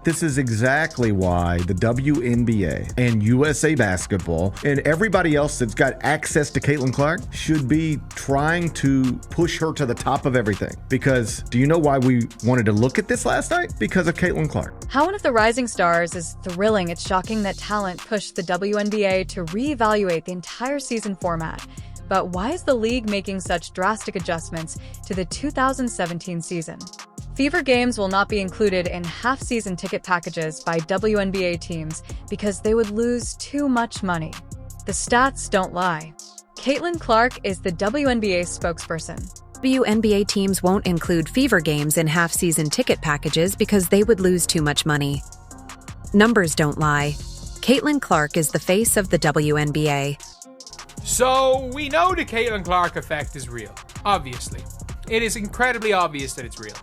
This is exactly why the WNBA and USA Basketball and everybody else that's got access to Caitlin Clark should be trying to push her to the top of everything. Because do you know why we wanted to look at this last night? Because of Caitlin Clark. How one of the rising stars is thrilling. It's shocking that talent pushed the WNBA to reevaluate the entire season format. But why is the league making such drastic adjustments to the 2017 season? Fever games will not be included in half-season ticket packages by WNBA teams because they would lose too much money. The stats don't lie. Caitlin Clark is the WNBA spokesperson. WNBA teams won't include Fever games in half-season ticket packages because they would lose too much money. Numbers don't lie. Caitlin Clark is the face of the WNBA. So we know the Caitlin Clark effect is real, obviously. It is incredibly obvious that it's real.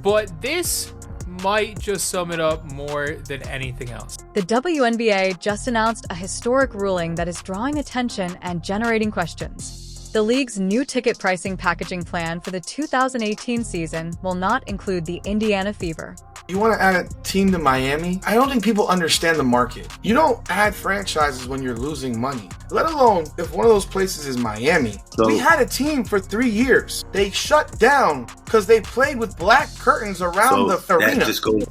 But this might just sum it up more than anything else. The WNBA just announced a historic ruling that is drawing attention and generating questions. The league's new ticket pricing packaging plan for the 2018 season will not include the Indiana Fever. You want to add a team to Miami? I don't think people understand the market. You don't add franchises when you're losing money, let alone if one of those places is Miami. We had a team for 3 years. They shut down because they played with black curtains around the arena.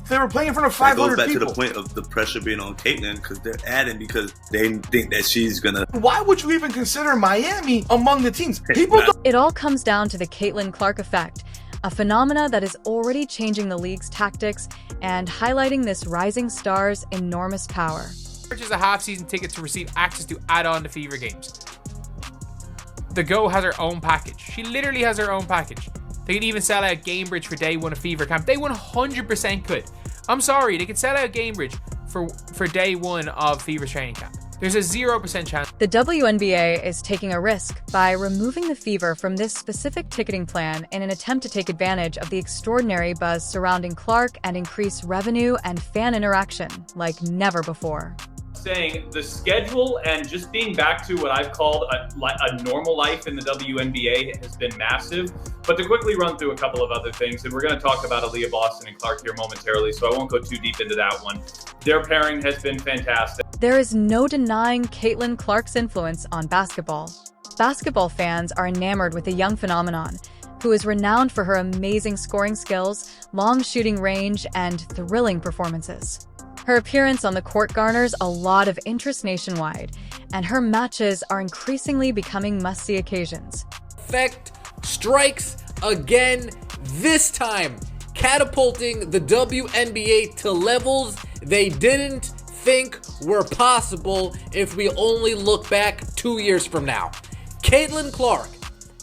They were playing in front of 500 people. That goes back to the point of the pressure being on Caitlin because they're adding because they think that she's going to... Why would you even consider Miami among the teams? People don't... It all comes down to the Caitlin Clark effect, a phenomena that is already changing the league's tactics and highlighting this rising star's enormous power. Purchase a half-season ticket to receive access to add-on to Fever games. The Go has her own package. She literally has her own package. They could even sell out Gamebridge for day one of Fever camp. They 100% could. I'm sorry, they could sell out Gamebridge for day one of Fever's training camp. There's a 0% chance. The WNBA is taking a risk by removing the Fever from this specific ticketing plan in an attempt to take advantage of the extraordinary buzz surrounding Clark and increase revenue and fan interaction like never before. Saying the schedule and just being back to what I've called a normal life in the WNBA has been massive. But to quickly run through a couple of other things, and we're going to talk about Aaliyah Boston and Clark here momentarily, so I won't go too deep into that one. Their pairing has been fantastic. There is no denying Caitlin Clark's influence on basketball. Basketball fans are enamored with the young phenomenon, who is renowned for her amazing scoring skills, long shooting range, and thrilling performances. Her appearance on the court garners a lot of interest nationwide, and her matches are increasingly becoming must-see occasions. Effect strikes again, this time catapulting the WNBA to levels they didn't think were possible if we only look back 2 years from now. Caitlin Clark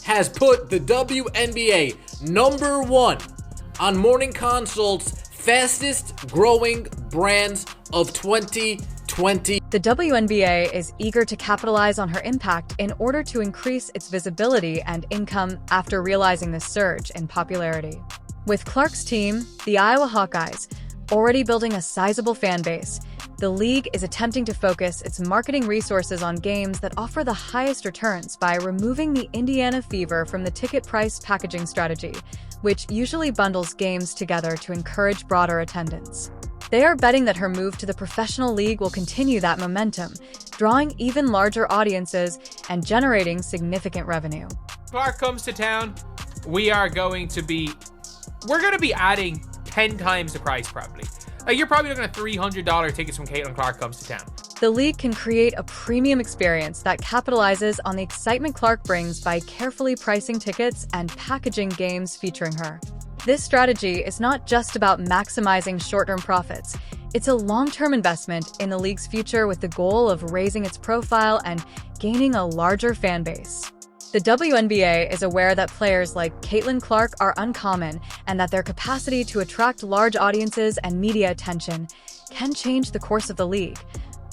has put the WNBA #1 on Morning Consult's fastest growing brands of 2020. The WNBA is eager to capitalize on her impact in order to increase its visibility and income after realizing this surge in popularity. With Clark's team, the Iowa Hawkeyes, already building a sizable fan base, the league is attempting to focus its marketing resources on games that offer the highest returns by removing the Indiana Fever from the ticket price packaging strategy, which usually bundles games together to encourage broader attendance. They are betting that her move to the professional league will continue that momentum, drawing even larger audiences and generating significant revenue. Clark comes to town, we're going to be adding 10 times the price probably. You're probably looking at $300 tickets when Caitlin Clark comes to town. The league can create a premium experience that capitalizes on the excitement Clark brings by carefully pricing tickets and packaging games featuring her. This strategy is not just about maximizing short-term profits. It's a long-term investment in the league's future with the goal of raising its profile and gaining a larger fan base. The WNBA is aware that players like Caitlin Clark are uncommon and that their capacity to attract large audiences and media attention can change the course of the league.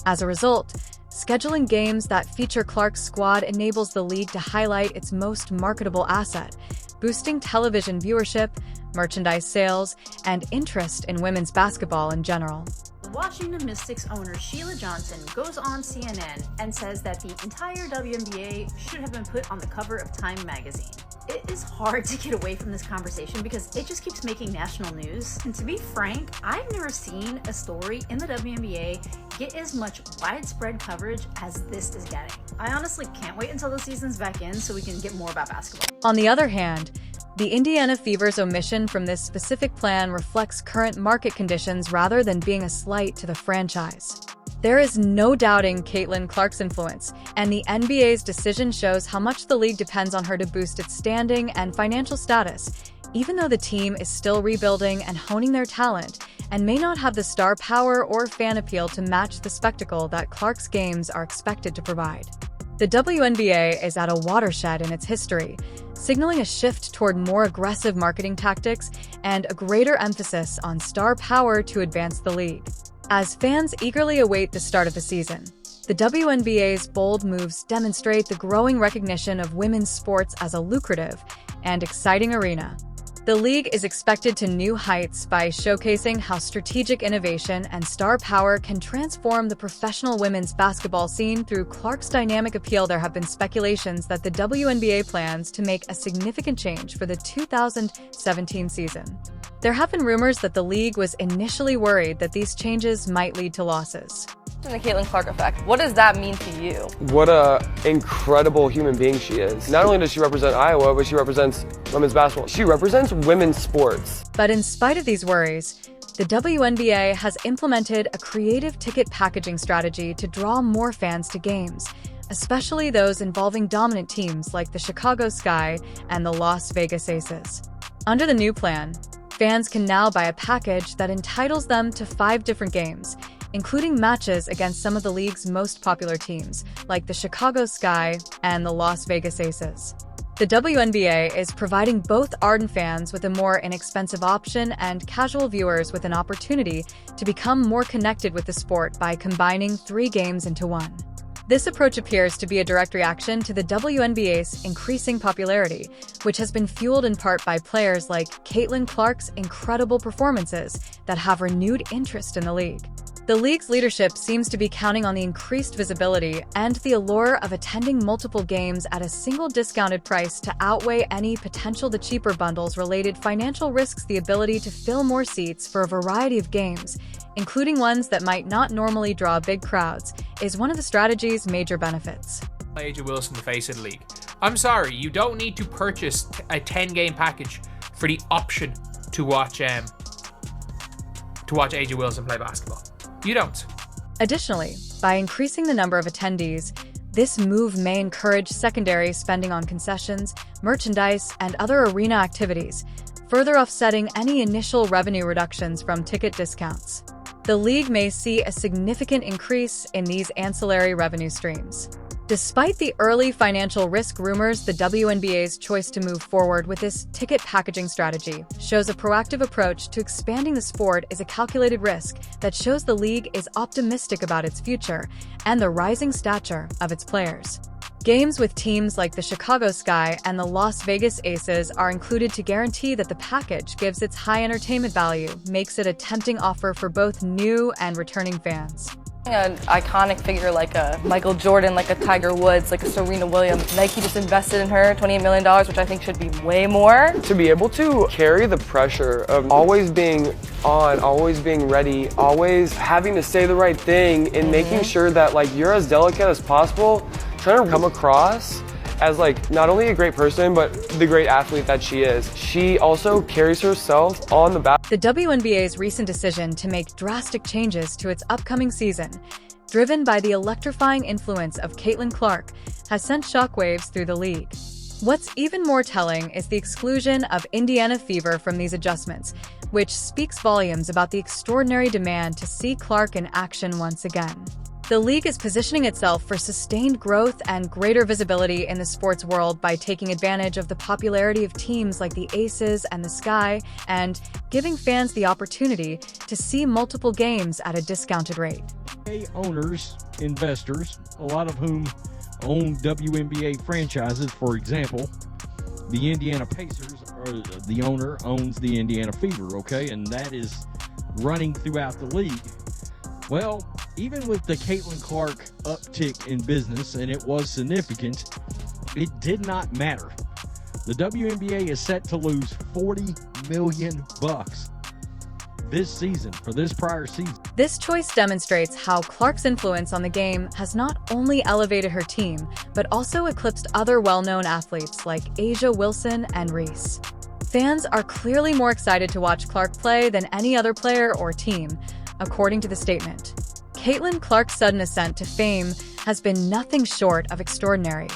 As a result, scheduling games that feature Clark's squad enables the league to highlight its most marketable asset, boosting television viewership, merchandise sales, and interest in women's basketball in general. Washington Mystics owner Sheila Johnson goes on CNN and says that the entire WNBA should have been put on the cover of Time magazine. It is hard to get away from this conversation because it just keeps making national news. And to be frank, I've never seen a story in the WNBA get as much widespread coverage as this is getting. I honestly can't wait until the season's back in so we can get more about basketball. On the other hand, the Indiana Fever's omission from this specific plan reflects current market conditions rather than being a slight to the franchise. There is no doubting Caitlin Clark's influence, and the NBA's decision shows how much the league depends on her to boost its standing and financial status, even though the team is still rebuilding and honing their talent and may not have the star power or fan appeal to match the spectacle that Clark's games are expected to provide. The WNBA is at a watershed in its history, signaling a shift toward more aggressive marketing tactics and a greater emphasis on star power to advance the league. As fans eagerly await the start of the season, the WNBA's bold moves demonstrate the growing recognition of women's sports as a lucrative and exciting arena. The league is expected to new heights by showcasing how strategic innovation and star power can transform the professional women's basketball scene. Through Clark's dynamic appeal, there have been speculations that the WNBA plans to make a significant change for the 2017 season. There have been rumors that the league was initially worried that these changes might lead to losses. The Caitlin Clark effect, what does that mean to you? What an incredible human being she is. Not only does she represent Iowa, but she represents women's basketball. She represents women's sports. But in spite of these worries, the WNBA has implemented a creative ticket packaging strategy to draw more fans to games, especially those involving dominant teams like the Chicago Sky and the Las Vegas Aces. Under the new plan, fans can now buy a package that entitles them to 5 different games, including matches against some of the league's most popular teams, like the Chicago Sky and the Las Vegas Aces. The WNBA is providing both ardent fans with a more inexpensive option and casual viewers with an opportunity to become more connected with the sport by combining 3 games into one. This approach appears to be a direct reaction to the WNBA's increasing popularity, which has been fueled in part by players like Caitlin Clark's incredible performances that have renewed interest in the league. The league's leadership seems to be counting on the increased visibility and the allure of attending multiple games at a single discounted price to outweigh any potential the cheaper bundles. Related financial risks. The ability to fill more seats for a variety of games, including ones that might not normally draw big crowds, is one of the strategy's major benefits. AJ Wilson, the face of the league. I'm sorry, you don't need to purchase a 10-game package for the option to watch AJ Wilson play basketball. You don't. Additionally, by increasing the number of attendees, this move may encourage secondary spending on concessions, merchandise, and other arena activities, further offsetting any initial revenue reductions from ticket discounts. The league may see a significant increase in these ancillary revenue streams. Despite the early financial risk rumors, the WNBA's choice to move forward with this ticket packaging strategy shows a proactive approach to expanding the sport. Is a calculated risk that shows the league is optimistic about its future and the rising stature of its players. Games with teams like the Chicago Sky and the Las Vegas Aces are included to guarantee that the package gives its high entertainment value, makes it a tempting offer for both new and returning fans. An iconic figure like a Michael Jordan, like a Tiger Woods, like a Serena Williams. Nike just invested in her $28 million, which I think should be way more. To be able to carry the pressure of always being on, always being ready, always having to say the right thing, and making sure that you're as delicate as possible, trying to come across as not only a great person, but the great athlete that she is. She also carries herself on the back. The WNBA's recent decision to make drastic changes to its upcoming season, driven by the electrifying influence of Caitlin Clark, has sent shockwaves through the league. What's even more telling is the exclusion of Indiana Fever from these adjustments, which speaks volumes about the extraordinary demand to see Clark in action once again. The league is positioning itself for sustained growth and greater visibility in the sports world by taking advantage of the popularity of teams like the Aces and the Sky and giving fans the opportunity to see multiple games at a discounted rate. Owners, investors, a lot of whom own WNBA franchises, for example, the Indiana Pacers, or the owner owns the Indiana Fever, okay? And that is running throughout the league. Well, even with the Caitlin Clark uptick in business, and it was significant, it did not matter The WNBA is set to lose $40 million this season for this prior season. This choice demonstrates how Clark's influence on the game has not only elevated her team, but also eclipsed other well-known athletes like A'ja Wilson and Reese. Fans are clearly more excited to watch Clark play than any other player or team, according to the statement. Caitlin Clark's sudden ascent to fame has been nothing short of extraordinary.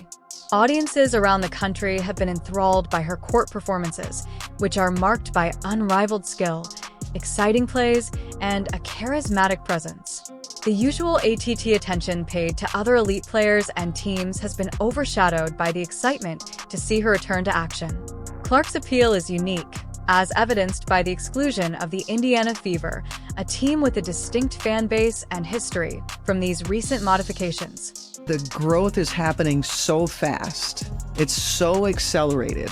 Audiences around the country have been enthralled by her court performances, which are marked by unrivaled skill, exciting plays, and a charismatic presence. The usual ATT attention paid to other elite players and teams has been overshadowed by the excitement to see her return to action. Clark's appeal is unique, as evidenced by the exclusion of the Indiana Fever, a team with a distinct fan base and history from these recent modifications. The growth is happening so fast. It's so accelerated.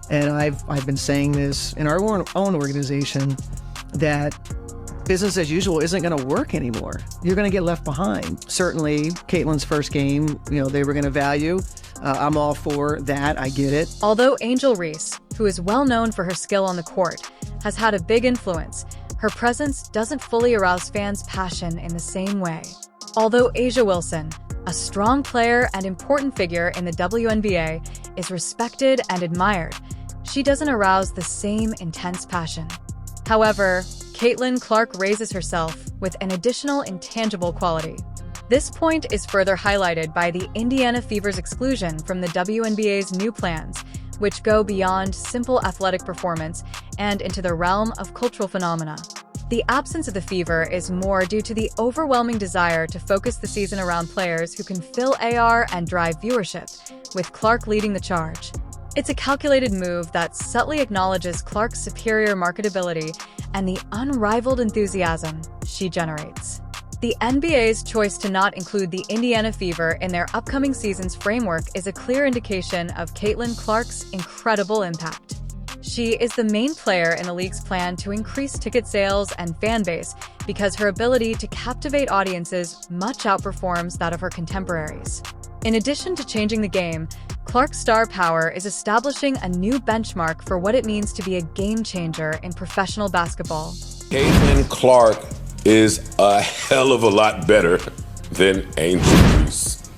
And I've been saying this in our own organization that business as usual isn't going to work anymore. You're going to get left behind. Certainly, Caitlin's first game, they were going to value. I'm all for that. I get it. Although Angel Reese, who is well known for her skill on the court, has had a big influence, her presence doesn't fully arouse fans' passion in the same way. Although A'ja Wilson, a strong player and important figure in the WNBA, is respected and admired, she doesn't arouse the same intense passion. However, Caitlin Clark raises herself with an additional intangible quality. This point is further highlighted by the Indiana Fever's exclusion from the WNBA's new plans, which go beyond simple athletic performance and into the realm of cultural phenomena. The absence of the Fever is more due to the overwhelming desire to focus the season around players who can fill AR and drive viewership, with Clark leading the charge. It's a calculated move that subtly acknowledges Clark's superior marketability and the unrivaled enthusiasm she generates. The NBA's choice to not include the Indiana Fever in their upcoming season's framework is a clear indication of Caitlin Clark's incredible impact. She is the main player in the league's plan to increase ticket sales and fan base because her ability to captivate audiences much outperforms that of her contemporaries. In addition to changing the game, Clark's star power is establishing a new benchmark for what it means to be a game changer in professional basketball. Caitlin Clark is a hell of a lot better than Angel Reese.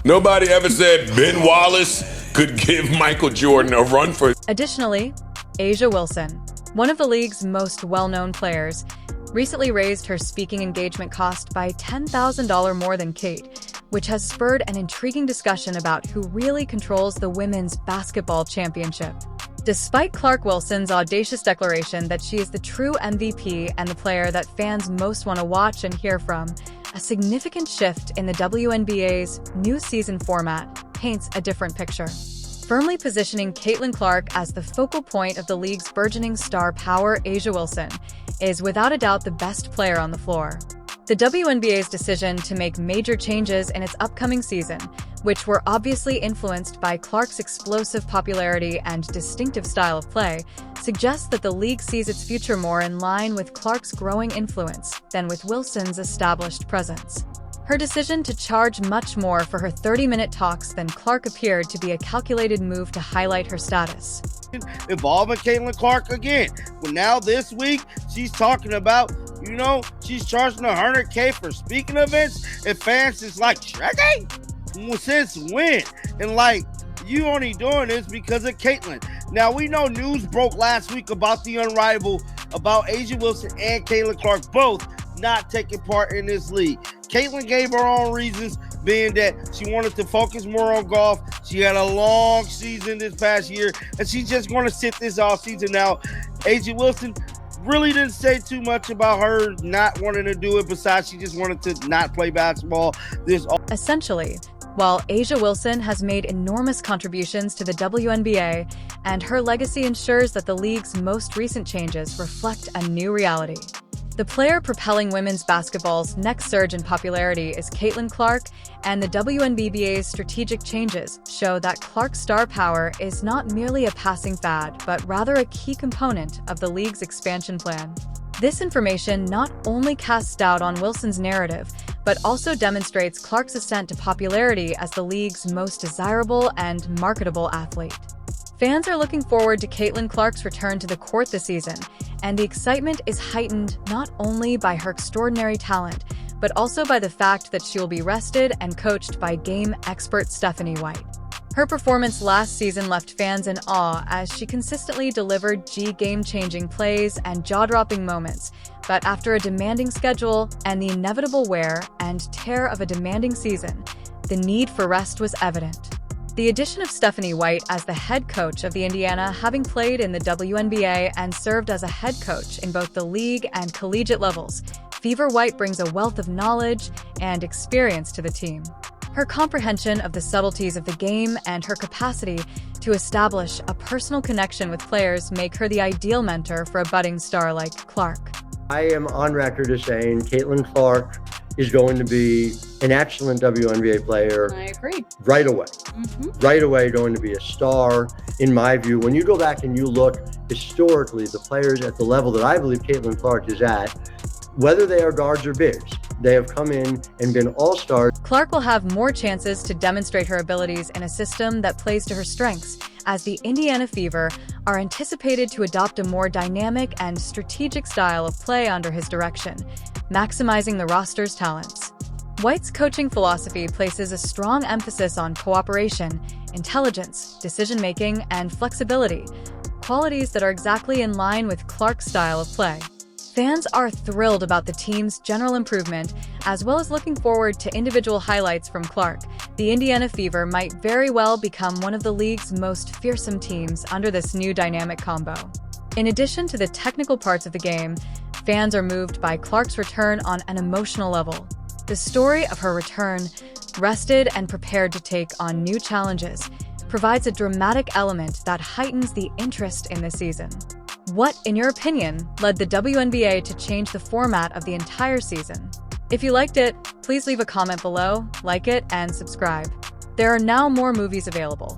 Nobody ever said Ben Wallace could give Michael Jordan a run for. Additionally, A'ja Wilson, one of the league's most well-known players, recently raised her speaking engagement cost by $10,000 more than Kate, which has spurred an intriguing discussion about who really controls the women's basketball championship. Despite Clark Wilson's audacious declaration that she is the true MVP and the player that fans most want to watch and hear from, a significant shift in the WNBA's new season format paints a different picture. Firmly positioning Caitlin Clark as the focal point of the league's burgeoning star power, A'ja Wilson is without a doubt the best player on the floor. The WNBA's decision to make major changes in its upcoming season, which were obviously influenced by Clark's explosive popularity and distinctive style of play, suggests that the league sees its future more in line with Clark's growing influence than with Wilson's established presence. Her decision to charge much more for her 30-minute talks than Clark appeared to be a calculated move to highlight her status. Involving Caitlin Clark again. Well, now this week, she's talking about, she's charging $100K for speaking events, and fans is like, Shrek? Since when? And you only doing this because of Caitlin. Now, we know news broke last week about the unrivaled, about A'ja Wilson and Caitlin Clark both not taking part in this league. Caitlin gave her own reasons, being that she wanted to focus more on golf. She had a long season this past year, and she's just going to sit this off season now. A'ja Wilson really didn't say too much about her not wanting to do it, besides she just wanted to not play basketball. Essentially, while A'ja Wilson has made enormous contributions to the WNBA, and her legacy ensures that the league's most recent changes reflect a new reality. The player propelling women's basketball's next surge in popularity is Caitlin Clark, and the WNBA's strategic changes show that Clark's star power is not merely a passing fad, but rather a key component of the league's expansion plan. This information not only casts doubt on Wilson's narrative, but also demonstrates Clark's ascent to popularity as the league's most desirable and marketable athlete. Fans are looking forward to Caitlin Clark's return to the court this season, and the excitement is heightened not only by her extraordinary talent, but also by the fact that she will be rested and coached by game expert Stephanie White. Her performance last season left fans in awe as she consistently delivered game-changing plays and jaw-dropping moments, but after a demanding schedule and the inevitable wear and tear of a demanding season, the need for rest was evident. The addition of Stephanie White as the head coach of the Indiana, having played in the WNBA and served as a head coach in both the league and collegiate levels, Fever White brings a wealth of knowledge and experience to the team. Her comprehension of the subtleties of the game and her capacity to establish a personal connection with players make her the ideal mentor for a budding star like Clark. I am on record as saying Caitlin Clark is going to be an excellent WNBA player. I agree. Right away. Right away going to be a star, in my view. When you go back and you look historically, the players at the level that I believe Caitlin Clark is at, whether they are guards or bigs, they have come in and been all-stars. Clark will have more chances to demonstrate her abilities in a system that plays to her strengths, as the Indiana Fever are anticipated to adopt a more dynamic and strategic style of play under his direction, maximizing the roster's talents. White's coaching philosophy places a strong emphasis on cooperation, intelligence, decision-making, and flexibility, qualities that are exactly in line with Clark's style of play. Fans are thrilled about the team's general improvement, as well as looking forward to individual highlights from Clark. The Indiana Fever might very well become one of the league's most fearsome teams under this new dynamic combo. In addition to the technical parts of the game, fans are moved by Clark's return on an emotional level. The story of her return, rested and prepared to take on new challenges, provides a dramatic element that heightens the interest in the season. What, in your opinion, led the WNBA to change the format of the entire season? If you liked it, please leave a comment below, like it, and subscribe. There are now more movies available.